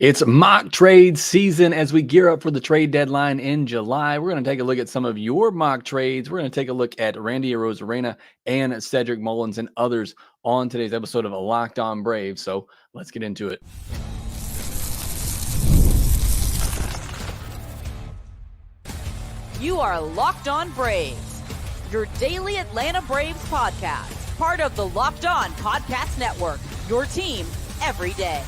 It's mock trade season as we gear up for the trade deadline in July. We're going to take a look at some of your mock trades. We're going to take a look at Randy Arozarena and Cedric Mullins and others on today's episode of Locked On Braves. So let's get into it. You are Locked On Braves, your daily Atlanta Braves podcast, part of the Locked On Podcast Network, your team every day.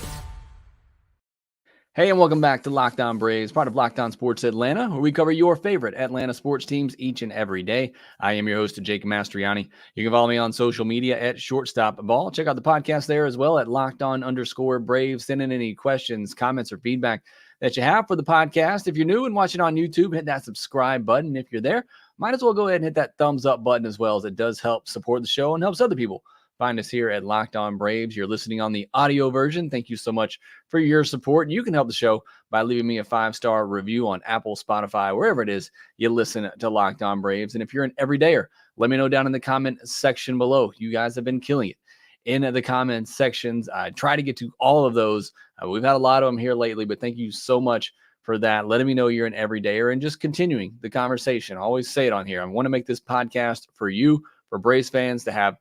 Hey, and welcome back to Locked On Braves, part of Locked On Sports Atlanta, where we cover your favorite Atlanta sports teams each and every day. I am your host, Jake Mastriani. You can follow me on social media at Shortstop Ball. Check out the podcast there as well at LockedOn_Braves. Send in any questions, comments, or feedback that you have for the podcast. If you're new and watching on YouTube, hit that subscribe button. If you're there, might as well go ahead and hit that thumbs up button as well, as it does help support the show and helps other people find us here at Locked On Braves. You're listening on the audio version. Thank you so much for your support. You can help the show by leaving me a 5-star review on Apple, Spotify, wherever it is you listen to Locked On Braves. And if you're an everydayer, let me know down in the comment section below. You guys have been killing it in the comment sections. I try to get to all of those. We've had a lot of them here lately, but thank you so much for that. Letting me know you're an everydayer and just continuing the conversation. I always say it on here. I want to make this podcast for you, for Braves fans, to have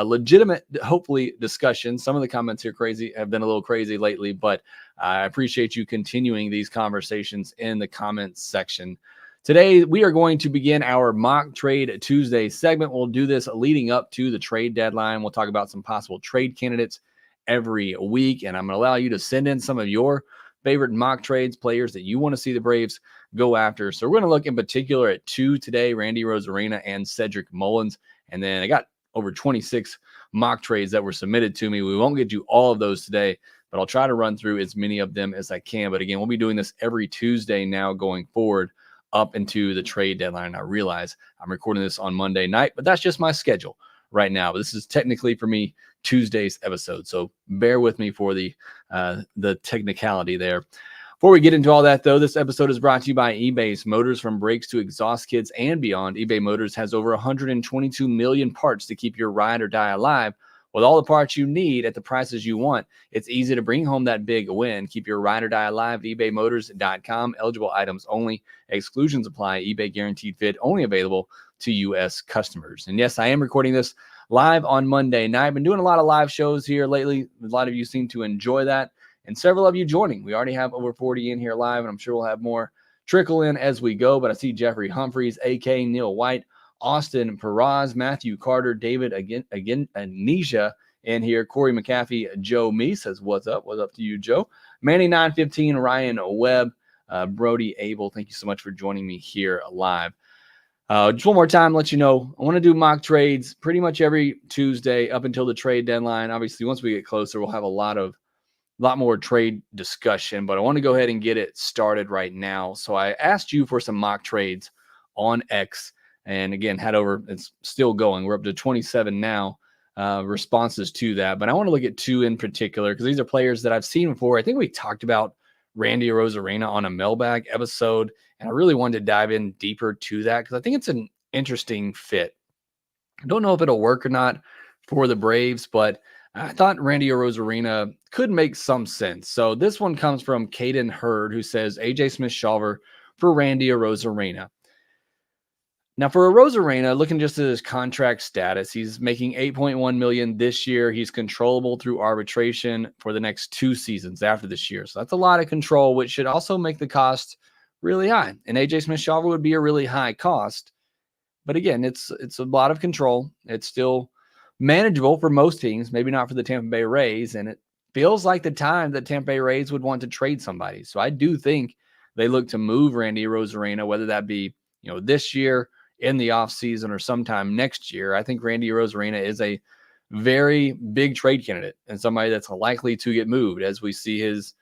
legitimate, hopefully, discussion. Some of the comments here have been a little crazy lately, but I appreciate you continuing these conversations in the comments section. Today, we are going to begin our Mock Trade Tuesday segment. We'll do this leading up to the trade deadline. We'll talk about some possible trade candidates every week, and I'm going to allow you to send in some of your favorite mock trades, players that you want to see the Braves go after. So we're going to look in particular at two today, Randy Arozarena and Cedric Mullins, and then I got over 26 mock trades that were submitted to me. We won't get to all of those today, but I'll try to run through as many of them as I can. But again, we'll be doing this every Tuesday now going forward up into the trade deadline. I realize I'm recording this on Monday night, but that's just my schedule right now. But this is technically for me Tuesday's episode, so bear with me for the technicality there. Before we get into all that, though, this episode is brought to you by eBay's Motors. From brakes to exhaust kits and beyond, eBay Motors has over 122 million parts to keep your ride or die alive. With all the parts you need at the prices you want, it's easy to bring home that big win. Keep your ride or die alive at ebaymotors.com. Eligible items only. Exclusions apply. eBay guaranteed fit only available to U.S. customers. And yes, I am recording this live on Monday night. I've been doing a lot of live shows here lately. A lot of you seem to enjoy that, and several of you joining. We already have over 40 in here live, and I'm sure we'll have more trickle in as we go. But I see Jeffrey Humphreys, A.K. Neil White, Austin Peraz, Matthew Carter, David again, Anisha in here, Corey McAfee, Joe Me says, what's up? What's up to you, Joe? Manny 915, Ryan Webb, Brody Abel. Thank you so much for joining me here live. Just one more time, let you know, I want to do mock trades pretty much every Tuesday up until the trade deadline. Obviously, once we get closer, we'll have a lot more trade discussion, but I want to go ahead and get it started right now. So I asked you for some mock trades on X, and again, it's still going. We're up to 27 now responses to that, but I want to look at two in particular because these are players that I've seen before. I think we talked about Randy Arozarena on a mailbag episode, and I really wanted to dive in deeper to that because I think it's an interesting fit. I don't know if it'll work or not for the Braves, but I thought Randy Arozarena could make some sense. So this one comes from Caden Hurd, who says AJ Smith-Shawver for Randy Arozarena. Now for Arozarena, looking just at his contract status, he's making $8.1 million this year. He's controllable through arbitration for the next 2 seasons after this year. So that's a lot of control, which should also make the cost really high. And AJ Smith-Shawver would be a really high cost. But again, it's a lot of control. It's still manageable for most teams, maybe not for the Tampa Bay Rays, and it feels like the time that Tampa Bay Rays would want to trade somebody. So I do think they look to move Randy Arozarena, whether that be this year in the offseason or sometime next year. I think Randy Arozarena is a very big trade candidate and somebody that's likely to get moved as we see his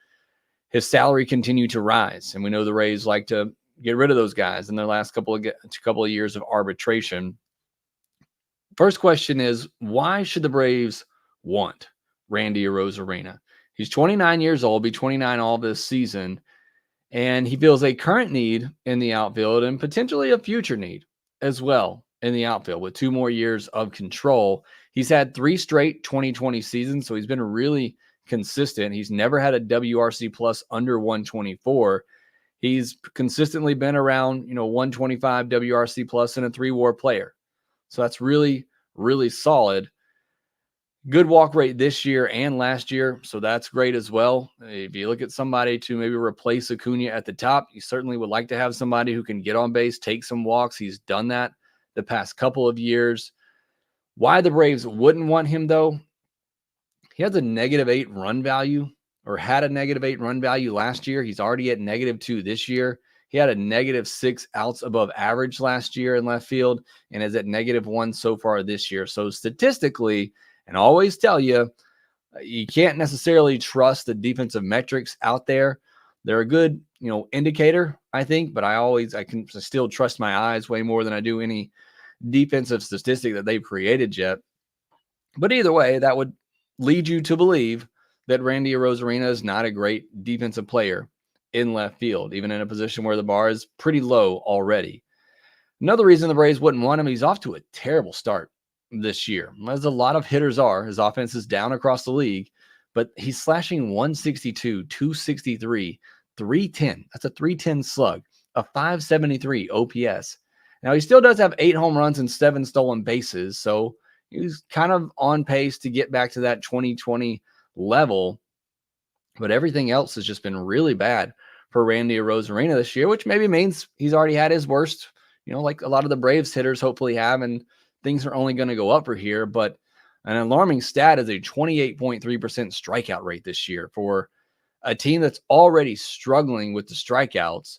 salary continue to rise. And we know the Rays like to get rid of those guys in their last couple of years of arbitration. First question is, why should the Braves want Randy Arozarena? He's 29 years old, be 29 all this season, and he feels a current need in the outfield and potentially a future need as well in the outfield with 2 more years of control. He's had 3 straight 2020 seasons, so he's been really consistent. He's never had a WRC plus under 124. He's consistently been around, 125 WRC plus and a 3-WAR player. So that's really, really solid. Good walk rate this year and last year, so that's great as well. If you look at somebody to maybe replace Acuna at the top, you certainly would like to have somebody who can get on base, take some walks. He's done that the past couple of years. Why the Braves wouldn't want him, though, he has a -8 run value, or had a -8 run value last year. He's already at -2 this year. He had a -6 outs above average last year in left field and is at -1 so far this year. So statistically, and I always tell you, you can't necessarily trust the defensive metrics out there. They're a good, indicator, I think, but I can still trust my eyes way more than I do any defensive statistic that they've created yet. But either way, that would lead you to believe that Randy Arozarena is not a great defensive player in left field, even in a position where the bar is pretty low already. Another reason the Braves wouldn't want him, he's off to a terrible start this year, as a lot of hitters are. His offense is down across the league, but he's slashing 162, 263, 310. That's a 310 slug, a 573 OPS. Now, he still does have 8 home runs and 7 stolen bases, so he's kind of on pace to get back to that 2020 level, but everything else has just been really bad for Randy Arozarena this year, which maybe means he's already had his worst, like a lot of the Braves hitters hopefully have, and things are only going to go up for here. But an alarming stat is a 28.3% strikeout rate this year for a team that's already struggling with the strikeouts,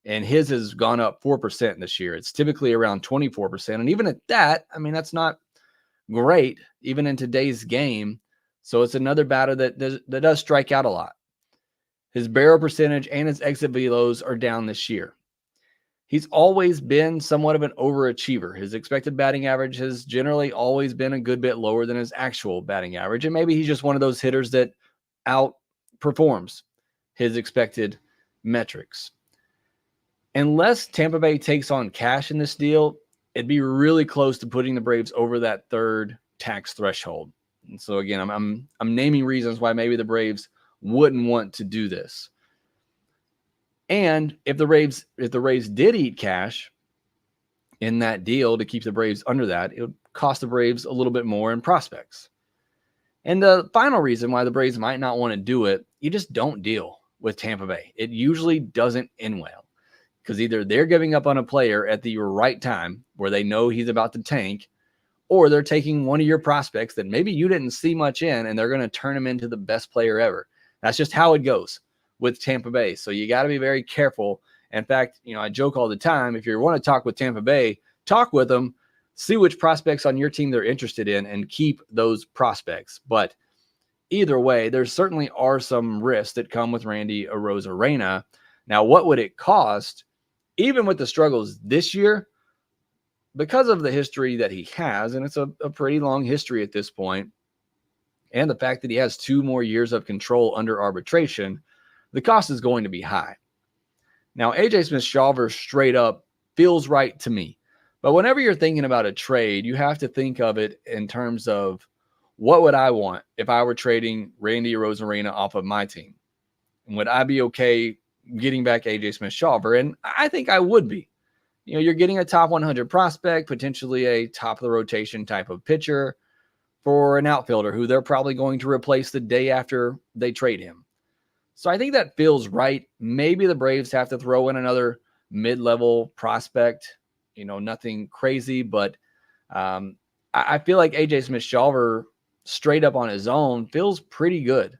and his has gone up 4% this year. It's typically around 24%. And even at that, that's not great, even in today's game. So it's another batter that does strike out a lot. His barrel percentage and his exit velos are down this year. He's always been somewhat of an overachiever. His expected batting average has generally always been a good bit lower than his actual batting average. And maybe he's just one of those hitters that outperforms his expected metrics. Unless Tampa Bay takes on cash in this deal, it'd be really close to putting the Braves over that third tax threshold. And so again, I'm naming reasons why maybe the Braves wouldn't want to do this. And if the Rays did eat cash in that deal to keep the Braves under that, it would cost the Braves a little bit more in prospects. And the final reason why the Braves might not want to do it, you just don't deal with Tampa Bay. It usually doesn't end well, because either they're giving up on a player at the right time where they know he's about to tank, or they're taking one of your prospects that maybe you didn't see much in, and they're going to turn him into the best player ever. That's just how it goes with Tampa Bay. So you got to be very careful. In fact, I joke all the time, if you want to talk with Tampa Bay, talk with them, see which prospects on your team they're interested in, and keep those prospects. But either way, there certainly are some risks that come with Randy Arozarena. Now, what would it cost, even with the struggles this year, because of the history that he has, and it's a pretty long history at this point, and the fact that he has 2 more years of control under arbitration, the cost is going to be high. Now, A.J. Smith-Shawver straight up feels right to me. But whenever you're thinking about a trade, you have to think of it in terms of, what would I want if I were trading Randy Arozarena off of my team? And would I be okay getting back A.J. Smith-Shawver? And I think I would be. You're getting a top 100 prospect, potentially a top-of-the-rotation type of pitcher for an outfielder who they're probably going to replace the day after they trade him. So I think that feels right. Maybe the Braves have to throw in another mid-level prospect, nothing crazy, but I feel like A.J. Smith-Shawver straight up on his own feels pretty good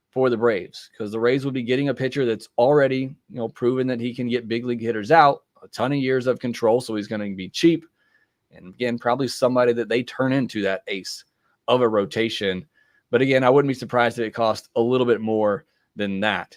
for the Braves, because the Rays would be getting a pitcher that's already, proven that he can get big league hitters out, a ton of years of control, so he's going to be cheap. And again, probably somebody that they turn into that ace of a rotation. But again, I wouldn't be surprised if it cost a little bit more than that.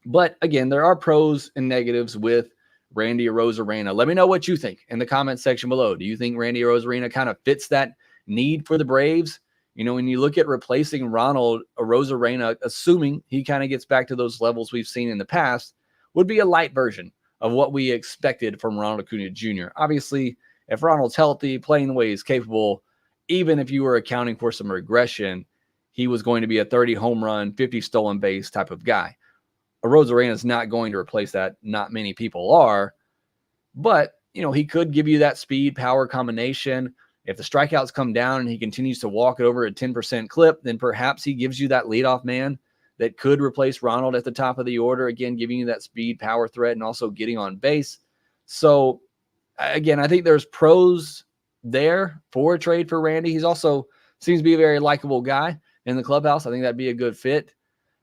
But again, there are pros and negatives with Randy Arozarena. Let me know what you think in the comment section below. Do you think Randy Arozarena kind of fits that need for the Braves? When you look at replacing Ronald, Arozarena, assuming he kind of gets back to those levels we've seen in the past, would be a light version of what we expected from Ronald Acuna Jr. Obviously, if Ronald's healthy, playing the way he's capable, even if you were accounting for some regression, he was going to be a 30 home run, 50 stolen base type of guy. Arozarena is not going to replace that. Not many people are. But, he could give you that speed power combination. If the strikeouts come down and he continues to walk it over a 10% clip, then perhaps he gives you that leadoff man that could replace Ronald at the top of the order, again, giving you that speed power threat and also getting on base. So, again, I think there's pros there for a trade for Randy. He's also seems to be a very likable guy in the clubhouse. I think that'd be a good fit.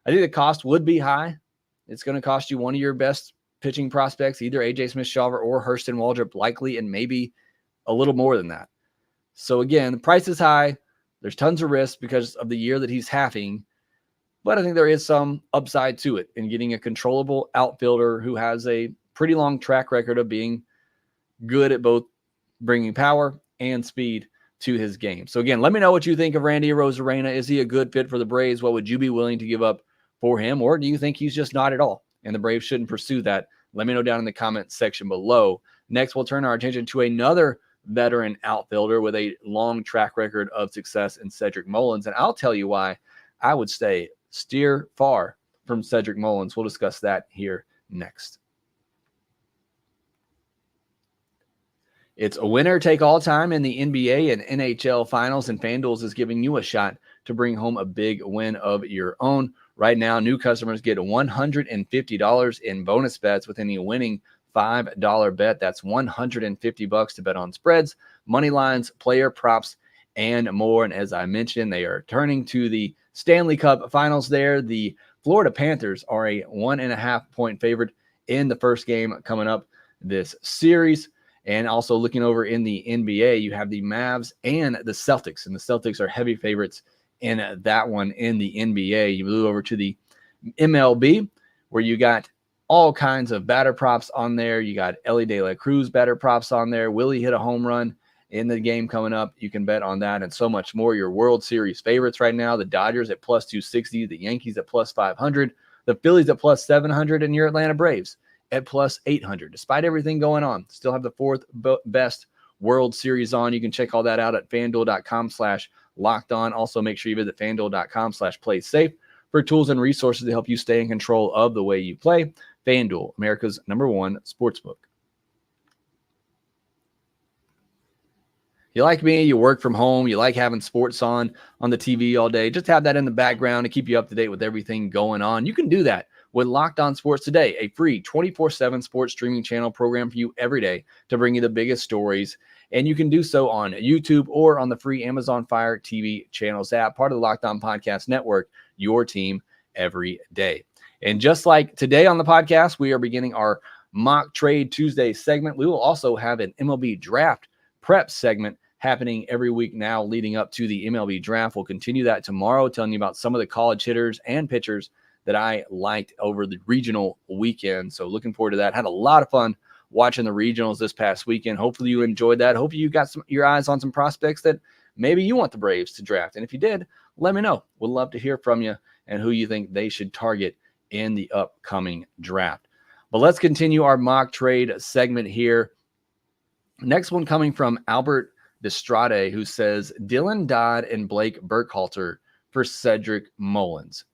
I think the cost would be high. It's going to cost you one of your best pitching prospects, either A.J. Smith-Shawver or Hurston Waldrop, likely, and maybe a little more than that. So, again, the price is high. There's tons of risk because of the year that he's having. But I think there is some upside to it in getting a controllable outfielder who has a pretty long track record of being good at both bringing power and speed to his game. So, again, let me know what you think of Randy Arozarena. Is he a good fit for the Braves? What would you be willing to give up for him? Or do you think he's just not at all and the Braves shouldn't pursue that? Let me know down in the comments section below. Next, we'll turn our attention to another veteran outfielder with a long track record of success in Cedric Mullins. And I'll tell you why I would steer far from Cedric Mullins. We'll discuss that here next. It's a winner take all time in the NBA and NHL finals, and FanDuel is giving you a shot to bring home a big win of your own. Right now, new customers get $150 in bonus bets with any winning $5 bet. That's $150 to bet on spreads, money lines, player props, and more. And as I mentioned, they are turning to the Stanley Cup finals there. The Florida Panthers are a 1.5 point favorite in the first game coming up this series. And also looking over in the NBA, you have the Mavs and the Celtics. And the Celtics are heavy favorites in that one in the NBA. You move over to the MLB, where you got all kinds of batter props on there. You got Ellie De La Cruz batter props on there. Will he hit a home run in the game coming up? You can bet on that and so much more. Your World Series favorites right now, the Dodgers at plus 260, the Yankees at plus 500, the Phillies at plus 700, and your Atlanta Braves at plus 800. Despite everything going on, still have the fourth best World Series on. You can check all that out at FanDuel.com/lockedon. Also, make sure you visit FanDuel.com/playsafe for tools and resources to help you stay in control of the way you play. FanDuel, America's #1 sportsbook. You like me, you work from home, you like having sports on the TV all day, just have that in the background to keep you up to date with everything going on. You can do that with Locked On Sports Today, a free 24/7 sports streaming channel program for you every day to bring you the biggest stories. And you can do so on YouTube or on the free Amazon Fire TV channels app, part of the Locked On Podcast Network, your team every day. And just like today on the podcast, we are beginning our Mock Trade Tuesday segment. We will also have an MLB Draft Prep segment happening every week now leading up to the MLB Draft. We'll continue that tomorrow, telling you about some of the college hitters and pitchers that I liked over the regional weekend. So looking forward to that. Had a lot of fun watching the regionals this past weekend. Hopefully you enjoyed that. Hopefully you got your eyes on some prospects that maybe you want the Braves to draft. And if you did, let me know. We'd love to hear from you and who you think they should target in the upcoming draft. But let's continue our mock trade segment here. Next one coming from Albert Destrade, who says Dylan Dodd and Blake Burkhalter for Cedric Mullins.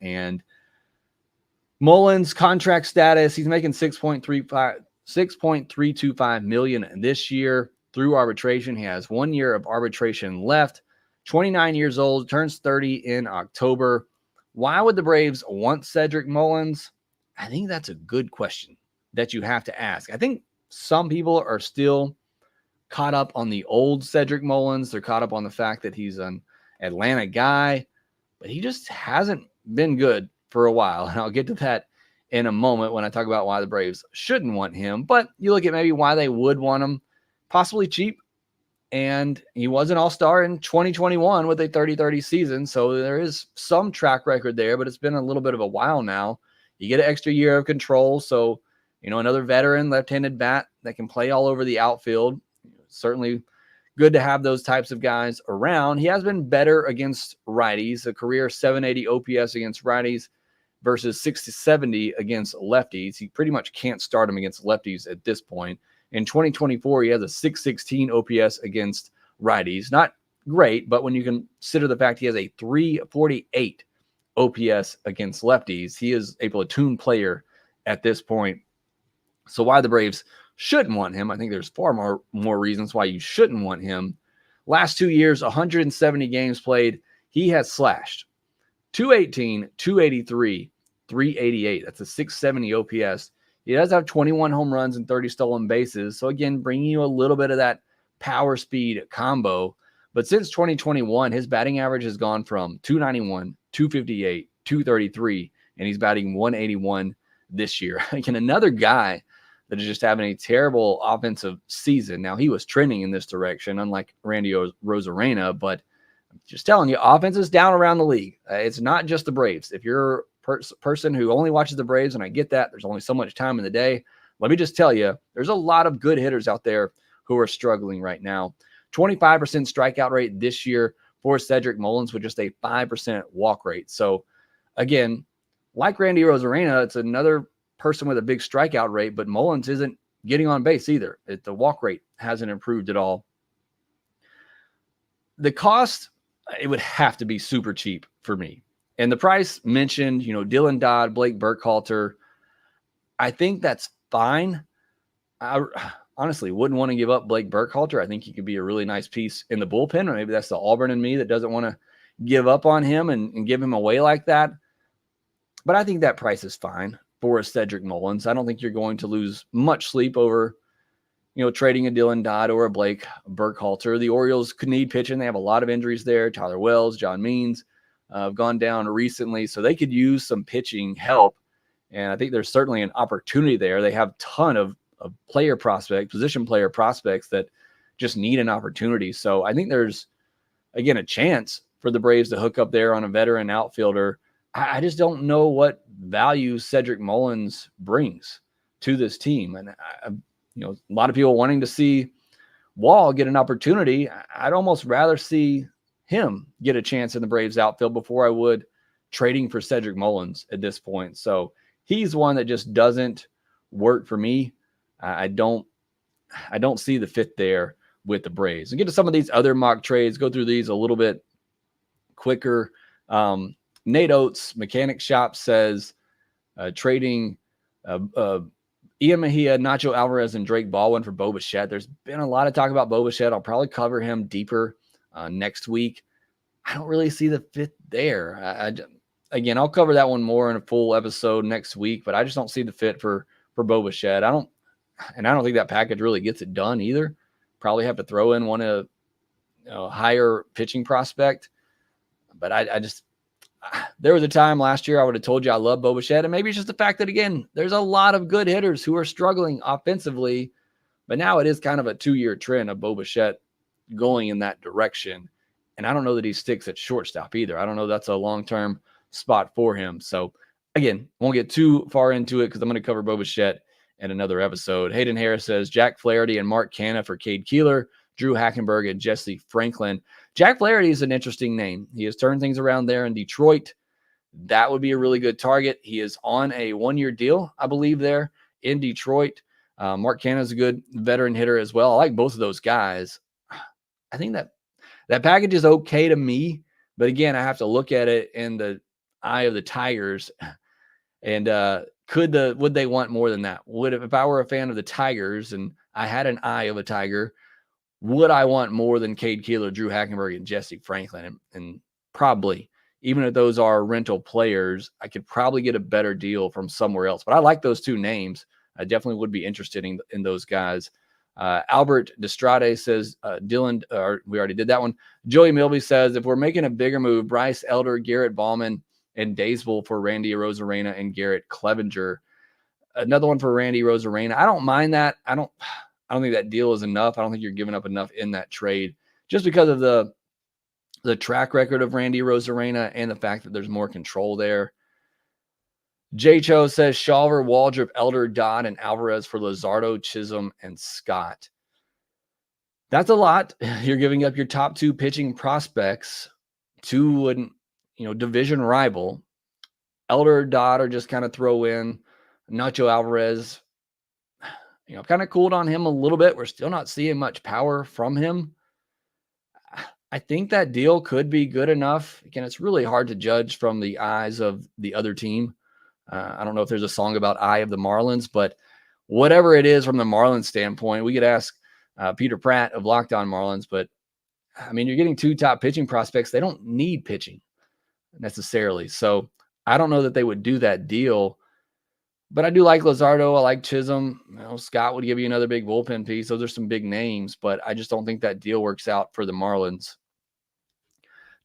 Mullins contract status, he's making $6.325 million this year through arbitration. He has 1 year of arbitration left. 29 years old, turns 30 in October. Why would the Braves want Cedric Mullins? I think that's a good question that you have to ask. I think some people are still caught up on the old Cedric Mullins. They're caught up on the fact that he's an Atlanta guy, but he just hasn't been good for a while. And I'll get to that in a moment when I talk about why the Braves shouldn't want him. But you look at maybe why they would want him, possibly cheap. And he was an all-star in 2021 with a 30-30 season. So there is some track record there, but it's been a little bit of a while now. You get an extra year of control. So, another veteran left-handed bat that can play all over the outfield. Certainly good to have those types of guys around. He has been better against righties, a career 780 OPS against righties versus 670 against lefties. He pretty much can't start him against lefties at this point. In 2024, he has a 616 OPS against righties. Not great. But when you consider the fact he has a 348 OPS against lefties, he is a platoon player at this point. So why the Braves shouldn't want him, I think there's far more reasons why you shouldn't want him. Last 2 years, 170 games played, he has slashed 218, 283, 388. That's a 670 OPS. He does have 21 home runs and 30 stolen bases. So again, bringing you a little bit of that power speed combo. But since 2021, his batting average has gone from 291, 258, 233, and he's batting 181 this year. Again, another guy that is just having a terrible offensive season. Now, he was trending in this direction, unlike Randy Arozarena, but I'm just telling you, offense is down around the league. It's not just the Braves. If you're a person who only watches the Braves, and I get that, there's only so much time in the day, let me just tell you, there's a lot of good hitters out there who are struggling right now. 25% strikeout rate this year for Cedric Mullins with just a 5% walk rate. So, again, like Randy Arozarena, it's another person with a big strikeout rate, but Mullins isn't getting on base either. The walk rate hasn't improved at all. The cost, it would have to be super cheap for me. And the price mentioned, Dylan Dodd, Blake Burkhalter, I think that's fine. I honestly wouldn't want to give up Blake Burkhalter. I think he could be a really nice piece in the bullpen, or maybe that's the Auburn in me that doesn't want to give up on him and give him away like that. But I think that price is fine for a Cedric Mullins. I don't think you're going to lose much sleep over, trading a Dylan Dodd or a Blake Burkhalter. The Orioles could need pitching. They have a lot of injuries there. Tyler Wells, John Means have gone down recently, so they could use some pitching help. And I think there's certainly an opportunity there. They have a ton of player prospects, position player prospects that just need an opportunity. So I think there's, again, a chance for the Braves to hook up there on a veteran outfielder. I just don't know what value Cedric Mullins brings to this team. And, a lot of people wanting to see Wall get an opportunity. I'd almost rather see him get a chance in the Braves outfield before I would trading for Cedric Mullins at this point. So he's one that just doesn't work for me. I don't see the fit there with the Braves. And get to some of these other mock trades, go through these a little bit quicker. Nate Oates, Mechanic Shop, says trading Ian Mejia, Nacho Alvarez, and Drake Baldwin for Bo Bichette. There's been a lot of talk about Bo Bichette. I'll probably cover him deeper next week. I don't really see the fit there. Again, I'll cover that one more in a full episode next week, but I just don't see the fit for Bo Bichette. I don't think that package really gets it done either. Probably have to throw in one of higher pitching prospect. But I just there was a time last year I would have told you I love Bo Bichette, and maybe it's just the fact that, again, there's a lot of good hitters who are struggling offensively, but now it is kind of a 2-year trend of Bo Bichette going in that direction, and I don't know that he sticks at shortstop either. I don't know that's a long-term spot for him. So, again, won't get too far into it because I'm going to cover Bo Bichette in another episode. Hayden Harris says Jack Flaherty and Mark Canha for Cade Keeler, Drew Hackenberg, and Jesse Franklin. Jack Flaherty is an interesting name. He has turned things around there in Detroit. That would be a really good target. He is on a 1-year deal, I believe, there in Detroit. Mark Canha is a good veteran hitter as well. I like both of those guys. I think that package is okay to me, but again, I have to look at it in the eye of the Tigers. And would they want more than that? If I were a fan of the Tigers and I had an eye of a Tiger, would I want more than Cade Keeler, Drew Hackenberg, and Jesse Franklin? And probably, even if those are rental players, I could probably get a better deal from somewhere else. But I like those two names. I definitely would be interested in those guys. Albert Destrade says Dylan, we already did that one. Joey Milby says if we're making a bigger move, Bryce Elder, Garrett Ballman, and Daysville for Randy Arozarena and Garrett Clevenger. Another one for Randy Arozarena. I don't mind that. I don't think that deal is enough. I don't think you're giving up enough in that trade just because of the track record of Randy Arozarena and the fact that there's more control there. J. Cho says Shawver, Waldrop, Elder, Dodd, and Alvarez for Luzardo, Chisholm, and Scott. That's a lot. You're giving up your top 2 pitching prospects to an division rival. Elder, Dodd, or just kind of throw in Nacho Alvarez. Kind of cooled on him a little bit. We're still not seeing much power from him. I think that deal could be good enough. Again, it's really hard to judge from the eyes of the other team. I don't know if there's a song about Eye of the Marlins, but whatever it is from the Marlins standpoint, we could ask Peter Pratt of Locked On Marlins. But I mean, you're getting 2 top pitching prospects. They don't need pitching necessarily. So I don't know that they would do that deal. But I do like Luzardo. I like Chisholm. Scott would give you another big bullpen piece. Those are some big names, but I just don't think that deal works out for the Marlins.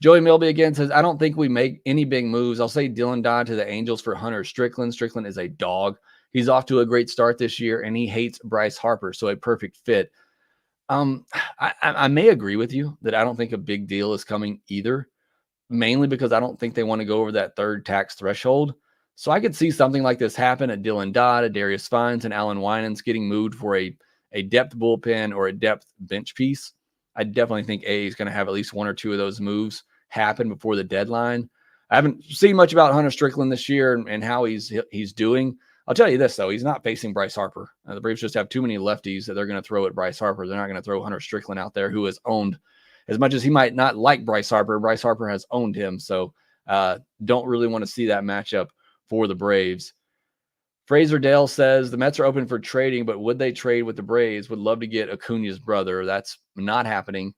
Joey Milby again says, I don't think we make any big moves. I'll say Dylan Dodd to the Angels for Hunter Strickland. Strickland is a dog. He's off to a great start this year, and he hates Bryce Harper, so a perfect fit. I may agree with you that I don't think a big deal is coming either, mainly because I don't think they want to go over that third tax threshold. So I could see something like this happen at Dylan Dodd, Darius Fines, and Alan Winans getting moved for a depth bullpen or a depth bench piece. I definitely think A is going to have at least 1 or 2 of those moves happen before the deadline. I haven't seen much about Hunter Strickland this year and how he's doing. I'll tell you this, though. He's not facing Bryce Harper. The Braves just have too many lefties that they're going to throw at Bryce Harper. They're not going to throw Hunter Strickland out there, who has owned, as much as he might not like Bryce Harper has owned him. So don't really want to see that matchup for the Braves. Fraser Dale says the Mets are open for trading, but would they trade with the Braves? Would love to get Acuna's brother. That's not happening.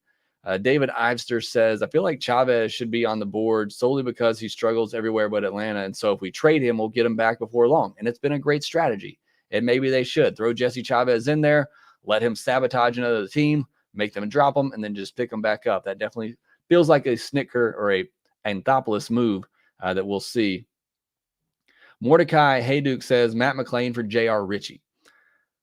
David Ivester says, I feel like Chavez should be on the board solely because he struggles everywhere but Atlanta. And so if we trade him, we'll get him back before long. And it's been a great strategy. And maybe they should throw Jesse Chavez in there, let him sabotage another team, make them drop him, and then just pick them back up. That definitely feels like a Snitker or a Anthopoulos move that we'll see. Mordecai Hayduke says Matt McClain for J.R. Ritchie.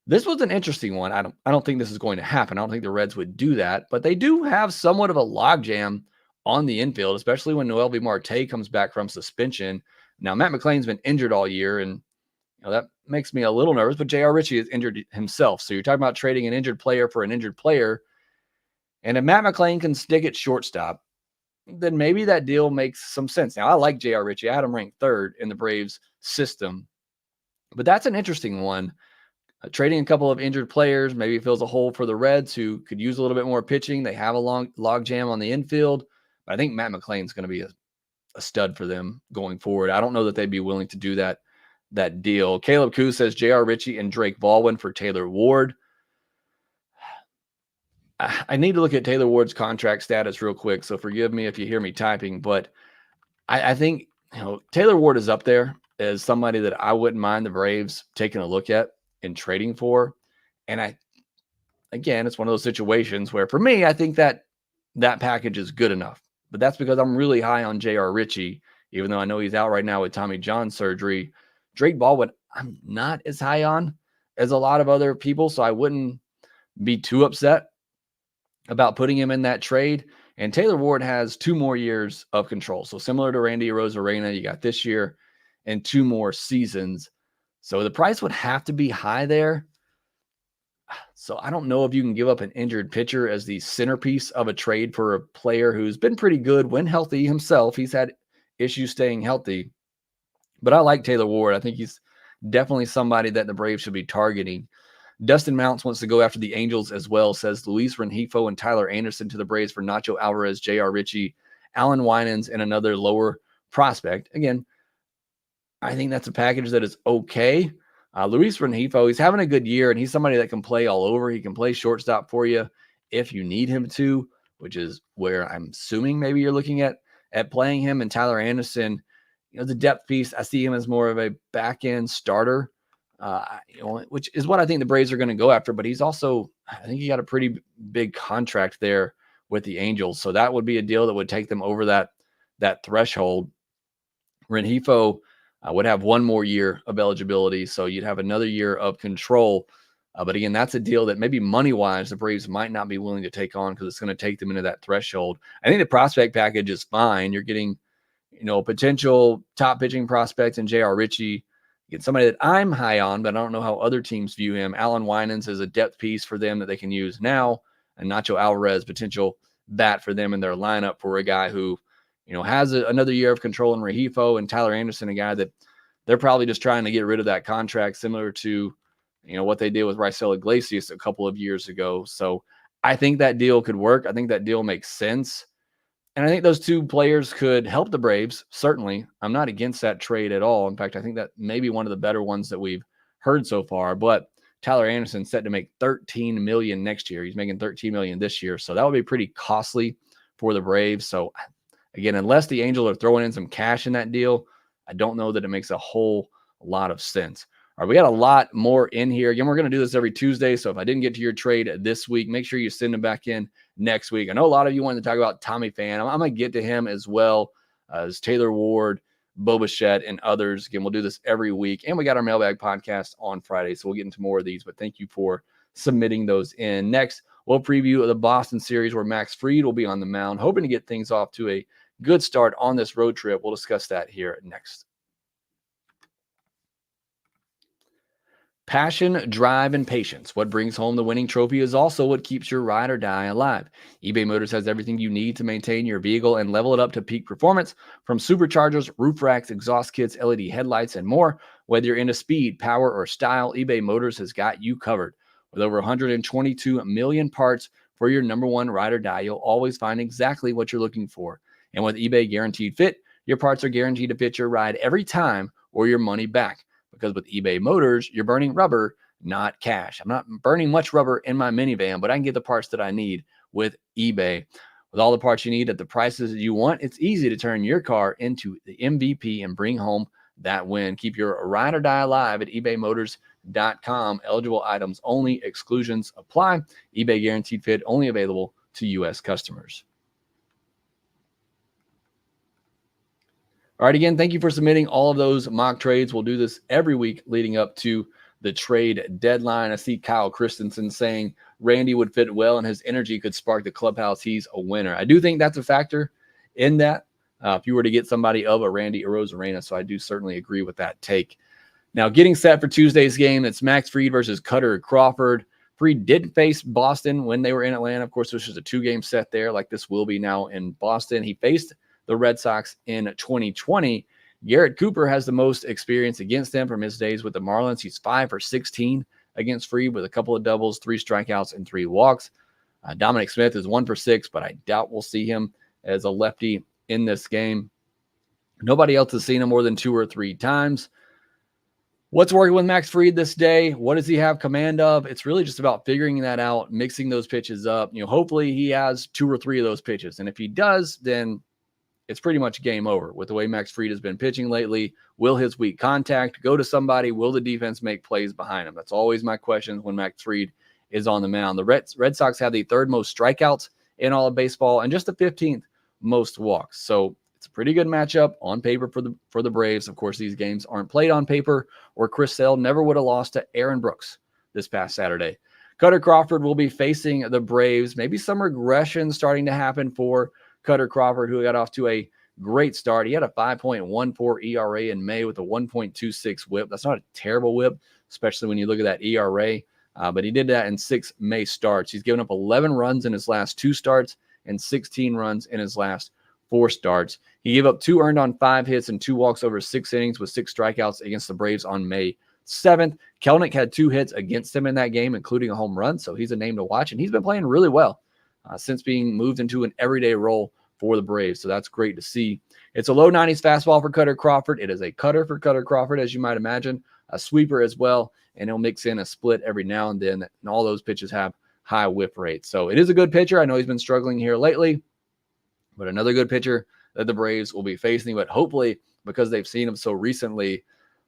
This was an interesting one. I don't think this is going to happen. I don't think the Reds would do that, but they do have somewhat of a logjam on the infield, especially when Noelvi Marte comes back from suspension. Now, Matt McClain's been injured all year, and that makes me a little nervous, but J.R. Ritchie is injured himself. So you're talking about trading an injured player for an injured player. And if Matt McClain can stick at shortstop, then maybe that deal makes some sense. Now, I like J.R. Ritchie. I had him ranked 3rd in the Braves system, but that's an interesting one. Trading a couple of injured players maybe fills a hole for the Reds, who could use a little bit more pitching. They have a long log jam on the infield, but I think Matt McClain's going to be a stud for them going forward. I don't know that they'd be willing to do that deal. Caleb Koo says J.R. Ritchie and Drake Baldwin for Taylor Ward. I need to look at Taylor Ward's contract status real quick, so forgive me if you hear me typing, but I think Taylor Ward is up there as somebody that I wouldn't mind the Braves taking a look at and trading for. And again, it's one of those situations where for me, I think that package is good enough, but that's because I'm really high on J.R. Ritchie, even though I know he's out right now with Tommy John surgery. Drake Baldwin, I'm not as high on as a lot of other people, so I wouldn't be too upset about putting him in that trade. And Taylor Ward has 2 more years of control. So similar to Randy Arozarena, you got this year and 2 more seasons. So the price would have to be high there. So I don't know if you can give up an injured pitcher as the centerpiece of a trade for a player who's been pretty good when healthy himself. He's had issues staying healthy. But I like Taylor Ward. I think he's definitely somebody that the Braves should be targeting. Dustin Mounts wants to go after the Angels as well, says Luis Rengifo and Tyler Anderson to the Braves for Nacho Alvarez, J.R. Ritchie, Alan Winans, and another lower prospect. Again, I think that's a package that is okay. Luis Rengifo, he's having a good year, and he's somebody that can play all over. He can play shortstop for you if you need him to, which is where I'm assuming maybe you're looking at playing him. And Tyler Anderson, the depth piece, I see him as more of a back-end starter, which is what I think the Braves are going to go after. But he's also, I think he got a pretty big contract there with the Angels. So that would be a deal that would take them over that threshold. Rengifo would have 1 more year of eligibility, so you'd have another year of control. But again, that's a deal that maybe money-wise the Braves might not be willing to take on because it's going to take them into that threshold. I think the prospect package is fine. You're getting, potential top pitching prospects in J.R. Ritchie. You get somebody that I'm high on, but I don't know how other teams view him. Alan Winans is a depth piece for them that they can use now, and Nacho Alvarez, potential bat for them in their lineup for a guy who has another year of control in Rengifo, and Tyler Anderson, a guy that they're probably just trying to get rid of that contract, similar to, what they did with Raisel Iglesias a couple of years ago. So I think that deal could work. I think that deal makes sense. And I think those two players could help the Braves. Certainly. I'm not against that trade at all. In fact, I think that may be one of the better ones that we've heard so far. But Tyler Anderson's set to make $13 million next year. He's making $13 million this year. So that would be pretty costly for the Braves. So again, unless the Angels are throwing in some cash in that deal, I don't know that it makes a whole lot of sense. All right, we got a lot more in here. Again, we're going to do this every Tuesday. So if I didn't get to your trade this week, make sure you send them back in next week. I know a lot of you wanted to talk about Tommy Pham. I'm going to get to him as well as Taylor Ward, Bo Bichette, and others. Again, we'll do this every week. And we got our mailbag podcast on Friday. So we'll get into more of these. But thank you for submitting those in. Next, we'll preview the Boston series where Max Fried will be on the mound, hoping to get things off to a good start on this road trip. We'll discuss that here next. Passion, drive, and patience. What brings home the winning trophy is also what keeps your ride or die alive. eBay Motors has everything you need to maintain your vehicle and level it up to peak performance, from superchargers, roof racks, exhaust kits, LED headlights, and more. Whether you're into speed, power, or style, eBay Motors has got you covered. With over 122 million parts for your number one ride or die, you'll always find exactly what you're looking for. And with eBay Guaranteed Fit, your parts are guaranteed to fit your ride every time or your money back. Because with eBay Motors, you're burning rubber, not cash. I'm not burning much rubber in my minivan, but I can get the parts that I need with eBay. With all the parts you need at the prices that you want, it's easy to turn your car into the MVP and bring home that win. Keep your ride or die alive at ebaymotors.com. Eligible items only. Exclusions apply. eBay Guaranteed Fit only available to U.S. customers. All right, again, thank you for submitting all of those mock trades. We'll do this every week leading up to the trade deadline. I see Kyle Christensen saying Randy would fit well and his energy could spark the clubhouse. He's a winner. I do think that's a factor in that if you were to get somebody of a Randy Arozarena. So I do certainly agree with that take. Now, getting set for Tuesday's game, it's Max Fried versus Cutter Crawford. Fried did face Boston when they were in Atlanta. Of course, this was a 2-game set there, like this will be now in Boston. He faced the Red Sox in 2020. Garrett Cooper has the most experience against them from his days with the Marlins. He's 5 for 16 against Fried with a couple of doubles, 3 strikeouts, and 3 walks. Dominic Smith is 1 for 6, but I doubt we'll see him as a lefty in this game. Nobody else has seen him more than 2 or 3 times. What's working with Max Fried this day? What does he have command of? It's really just about figuring that out, mixing those pitches up. Hopefully he has 2 or 3 of those pitches. And if he does, then it's pretty much game over with the way Max Fried has been pitching lately. Will his weak contact go to somebody? Will the defense make plays behind him? That's always my question when Max Fried is on the mound. The Red Sox have the 3rd most strikeouts in all of baseball and just the 15th most walks. So it's a pretty good matchup on paper for the Braves. Of course, these games aren't played on paper, or Chris Sale never would have lost to Aaron Brooks this past Saturday. Cutter Crawford will be facing the Braves. Maybe some regression starting to happen for Cutter Crawford, who got off to a great start. He had a 5.14 ERA in May with a 1.26 whip. That's not a terrible whip, especially when you look at that ERA. But he did that in 6 May starts. He's given up 11 runs in his last 2 starts and 16 runs in his last 4 starts. He gave up 2 earned on 5 hits and 2 walks over 6 innings with 6 strikeouts against the Braves on May 7th. Kelnick had 2 hits against him in that game, including a home run. So he's a name to watch, and he's been playing really well since being moved into an everyday role for the Braves. So that's great to see. It's a low 90s fastball for Cutter Crawford. It is a cutter for Cutter Crawford, as you might imagine, a sweeper as well, and he'll mix in a split every now and then, and all those pitches have high whip rates. So it is a good pitcher. I know he's been struggling here lately, but another good pitcher that the Braves will be facing. But hopefully, because they've seen him so recently,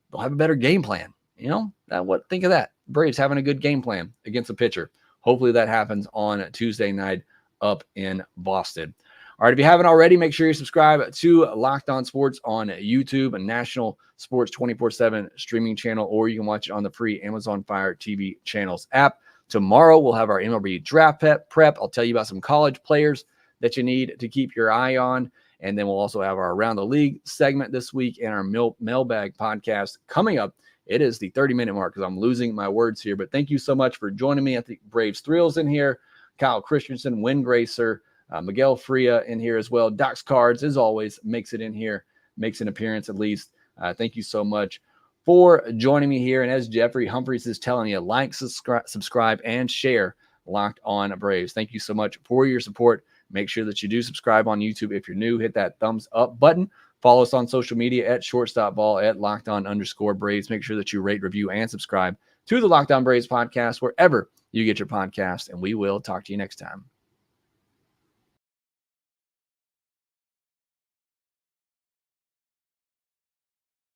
they'll have a better game plan. Think of that. Braves having a good game plan against a pitcher. Hopefully that happens on Tuesday night up in Boston. All right, if you haven't already, make sure you subscribe to Locked On Sports on YouTube, a national sports 24/7 streaming channel, or you can watch it on the free Amazon Fire TV channels app. Tomorrow, we'll have our MLB draft prep. I'll tell you about some college players that you need to keep your eye on. And then we'll also have our Around the League segment this week and our mailbag podcast coming up. It is the 30-minute mark because I'm losing my words here. But thank you so much for joining me at the Braves Thrills in here. Kyle Christensen, Win Gracer, Miguel Fria in here as well. Doc's Cards, as always, makes it in here, makes an appearance at least. Thank you so much for joining me here. And as Jeffrey Humphreys is telling you, like, subscribe, and share Locked On Braves. Thank you so much for your support. Make sure that you do subscribe on YouTube. If you're new, hit that thumbs up button. Follow us on social media at shortstopball, at LockedOn_Braves. Make sure that you rate, review, and subscribe to the Locked On Braves podcast wherever you get your podcast, and we will talk to you next time.